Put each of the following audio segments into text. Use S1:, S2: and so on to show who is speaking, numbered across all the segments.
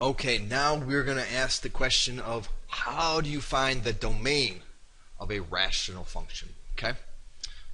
S1: Okay, now we're going to ask the question of how do you find the domain of a rational function? Okay?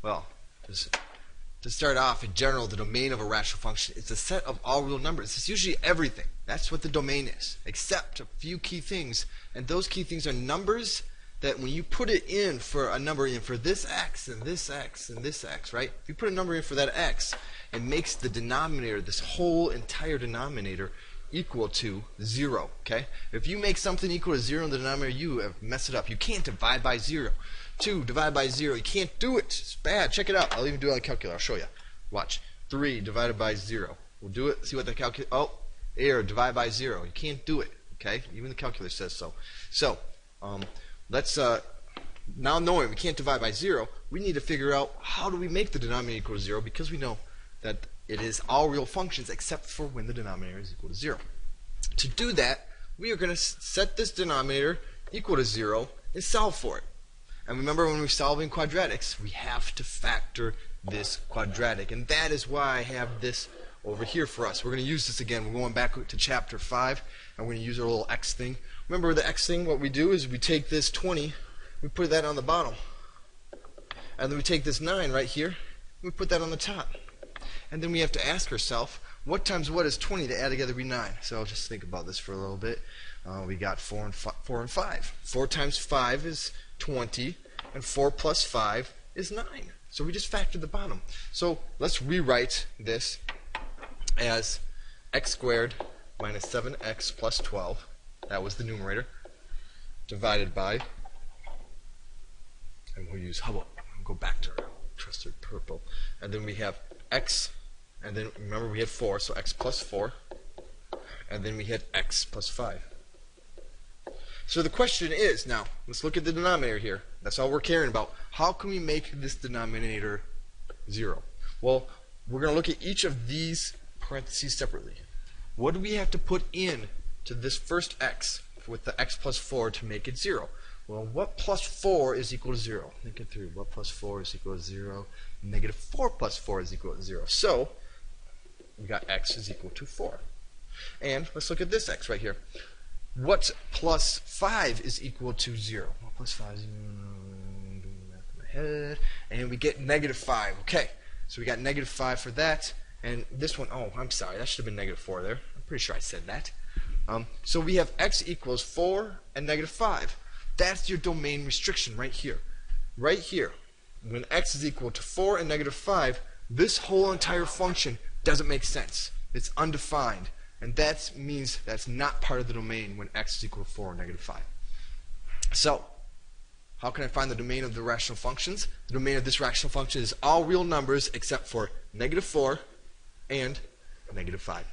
S1: Well, to start off, in general, the domain of a rational function is a set of all real numbers. It's usually everything. That's what the domain is, except a few key things. And those key things are numbers that when you put it in for a number in for this x and this x and this x, right? If you put a number in for that x, it makes the denominator, this whole entire denominator, equal to 0. Okay? If you make something equal to 0 in the denominator, you have messed it up. You can't divide by 0. 2 divided by 0. You can't do it. It's bad. Check it out. I'll even do it on a calculator. I'll show you. Watch. 3 divided by 0. We'll do it. See what the calculator... Oh, error. Divide by 0. You can't do it. Okay? Even the calculator says so. So, let's... now knowing we can't divide by 0, we need to figure out how do we make the denominator equal to 0, because we know that it is all real functions except for when the denominator is equal to 0. To do that, we are going to set this denominator equal to 0 and solve for it. And remember, when we're solving quadratics, we have to factor this quadratic. And that is why I have this over here for us. We're going to use this again. We're going back to chapter 5, and we're going to use our little x thing. Remember the x thing, what we do is we take this 20, we put that on the bottom. And then we take this 9 right here, and we put that on the top. And then we have to ask ourselves, what times what is 20 to add together be 9? So just think about this for a little bit. We got 4 and 5. 4 times 5 is 20, and 4 plus 5 is 9. So we just factored the bottom. So let's rewrite this as x squared minus 7x plus 12. That was the numerator. Divided by, and we'll use, how about, go back to our trusted purple. And then we have x, and then remember we had 4, so x plus 4, and then we had x plus 5. So the question is, now, let's look at the denominator here. That's all we're caring about. How can we make this denominator 0? Well, we're going to look at each of these parentheses separately. What do we have to put in to this first x with the x plus 4 to make it 0? Well, what plus 4 is equal to 0? Think it through. What plus 4 is equal to 0? Negative 4 plus 4 is equal to 0. So, we got x is equal to 4. And let's look at this x right here. What plus 5 is equal to 0? What plus 5 is doing math in my head. And we get negative 5. Okay, so we got negative 5 for that. And this one, oh, I'm sorry, that should have been negative 4 there. I'm pretty sure I said that. So we have x equals 4 and negative 5. That's your domain restriction right here. Right here, when x is equal to 4 and negative 5, this whole entire function doesn't make sense. It's undefined. And that means that's not part of the domain when x is equal to 4 or negative 5. So, how can I find the domain of the rational functions? The domain of this rational function is all real numbers except for negative 4 and negative 5.